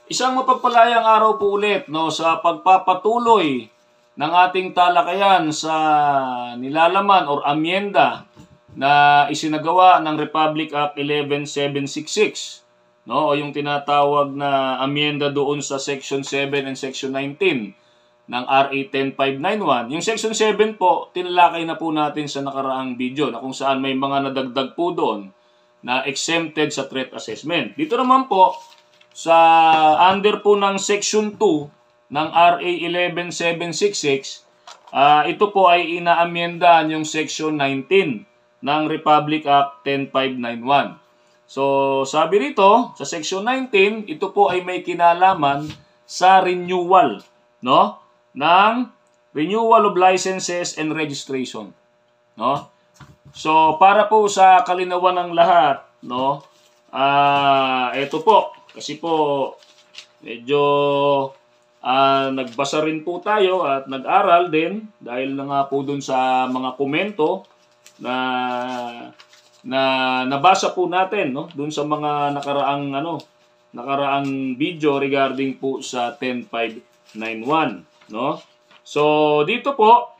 Isang mapagpalayang araw po ulit no, sa pagpapatuloy ng ating talakayan sa nilalaman or amyenda na isinagawa ng Republic Act 11766 no, o yung tinatawag na amyenda doon sa Section 7 and Section 19 ng RA 10591. Yung Section 7 po, tinalakay na po natin sa nakaraang video na kung saan may mga nadagdag po doon na exempted sa threat assessment. Dito naman po, sa under po ng Section 2 ng RA 11766, ito po ay inaamyendahan yung Section 19 ng Republic Act 10591. So, sabi rito, sa Section 19, ito po ay may kinalaman sa renewal, no? Ng renewal of licenses and registration, no? So, para po sa kalinawan ng lahat, no? Ito po, kasi po medyo nagbasa rin po tayo at nag-aral din dahil na nga po dun sa mga komento na nabasa po natin, no, dun sa mga nakaraang video regarding po sa 10591, no. So dito po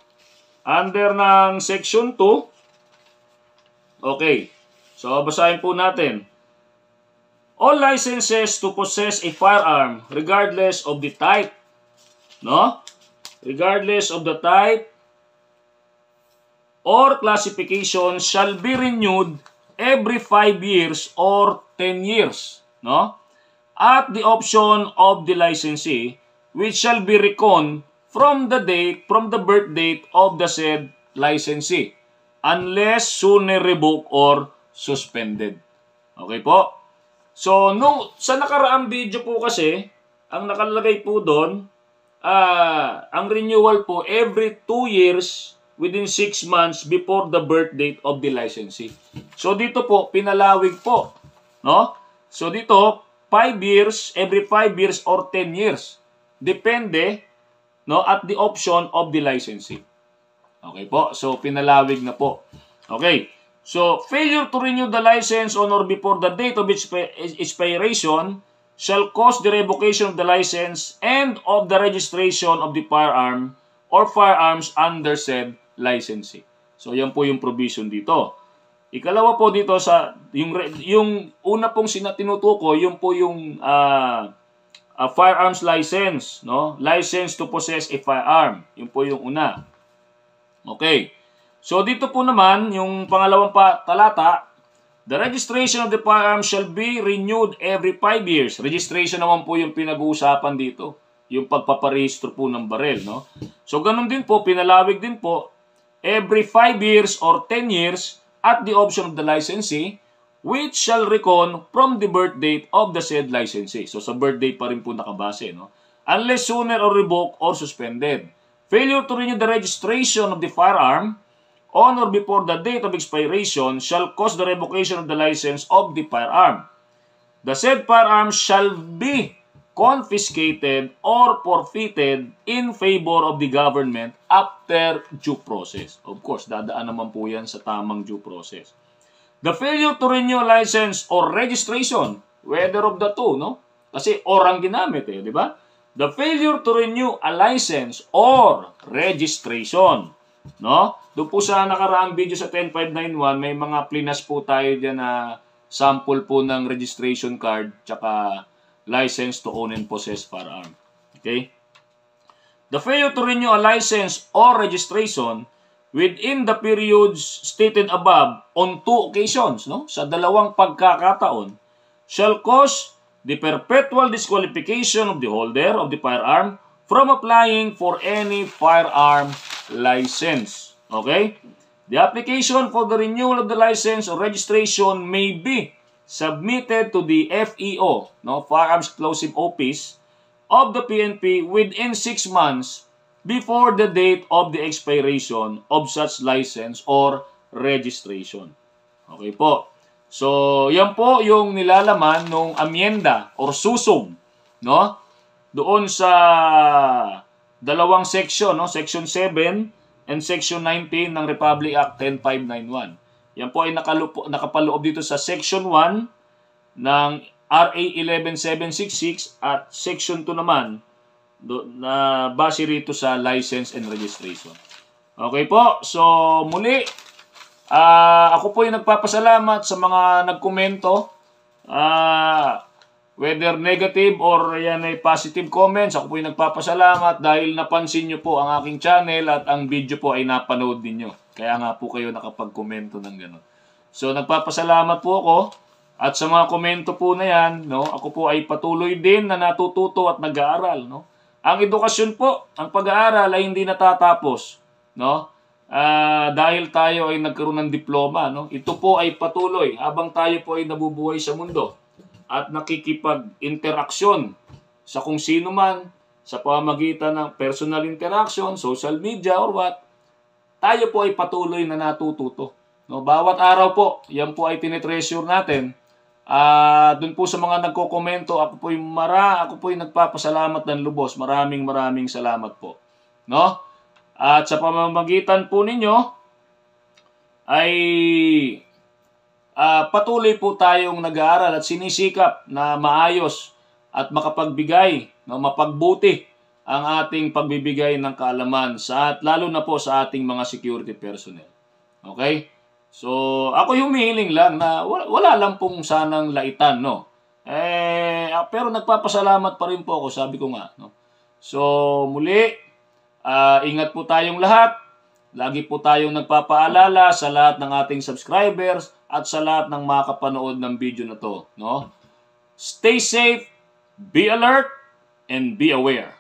under ng section 2, okay, so basahin po natin. All licenses to possess a firearm, regardless of the type, no? Regardless of the type or classification, shall be renewed every 5 years or 10 years, no? At the option of the licensee, which shall be reckoned from the birth date of the said licensee, unless sooner revoked or suspended. Okay po? So, sa nakaraang video po kasi, ang nakalagay po doon, ang renewal po every 2 years within 6 months before the birth date of the licensee. So, dito po, pinalawig po. No? So, dito, 5 years, every 5 years or 10 years. Depende, no, at the option of the licensee. Okay po? So, pinalawig na po. Okay. So, failure to renew the license on or before the date of its expiration shall cause the revocation of the license and of the registration of the firearm or firearms under said licensee. So, yan po yung provision dito. Ikalawa po dito sa yung una pong tinutuko, yung po yung firearms license, no? License to possess a firearm. Yun po yung una. Okay. So, dito po naman, yung pangalawang talata, the registration of the firearm shall be renewed every 5 years. Registration naman po yung pinag-uusapan dito. Yung pagpaparehistro po ng barel, no? So, ganun din po, pinalawig din po, every 5 years or 10 years at the option of the licensee, which shall reckon from the birth date of the said licensee. So, sa birth date pa rin po nakabase, no? Unless sooner or revoked or suspended. Failure to renew the registration of the firearm on or before the date of expiration shall cause the revocation of the license of the firearm. The said firearm shall be confiscated or forfeited in favor of the government after due process. Of course, dadaan naman po yan sa tamang due process. The failure to renew license or registration, whether of the two, no? Kasi or ang ginamit di ba? The failure to renew a license or registration, no? Doon po sa nakaraang video sa 10591, may mga plinas po tayo dyan na sample po ng registration card tsaka license to own and possess firearm. Okay? The failure to renew a license or registration within the periods stated above on 2 occasions, no? Sa dalawang pagkakataon, shall cause the perpetual disqualification of the holder of the firearm from applying for any firearm license. Okay? The application for the renewal of the license or registration may be submitted to the FEO, no, Firearms Explosive Office of the PNP within 6 months before the date of the expiration of such license or registration. Okay po. So, yan po yung nilalaman ng amyenda or susog, no? Doon sa dalawang section, no? Section 7 and Section 19 ng Republic Act 10591. Yan po ay nakapaloob dito sa Section 1 ng RA 11766 at Section 2 naman na base rito sa license and registration. Okay po, so muli, ako po yung nagpapasalamat sa mga nagkomento, whether negative or yan ay positive comments. Ako po yung nagpapasalamat dahil napansin nyo po ang aking channel at ang video po ay napanood ninyo. Kaya nga po kayo nakapag-komento ng gano'n. So nagpapasalamat po ako at sa mga komento po na yan, no, ako po ay patuloy din na natututo at nag-aaral, no. Ang edukasyon po, ang pag-aaral ay hindi natatapos, no? Dahil tayo ay nagkaroon ng diploma, no? Ito po ay patuloy habang tayo po ay nabubuhay sa mundo at nakikipag-interaksyon sa kung sino man sa pamamagitan ng personal interaction, social media or what, tayo po ay patuloy na natututo, no? Bawat araw po, yan po ay tinitreasure natin. Doon po sa mga nagko-komento, ako po yung nagpapasalamat ng lubos. Maraming salamat po. No? At sa pamamagitan po ninyo ay patuloy po tayong nag-aaral at sinisikap na maayos at makapagbigay, no, mapagbuti ang ating pagbibigay ng kaalaman lalo na po sa ating mga security personnel. Okay? So, ako yung humihiling lang na wala lang pong sanang laitan, no? Pero nagpapasalamat pa rin po ako, sabi ko nga, no? So, muli, ingat po tayong lahat. Lagi po tayong nagpapaalala sa lahat ng ating subscribers at sa lahat ng makapanood ng video na to, no? Stay safe, be alert, and be aware.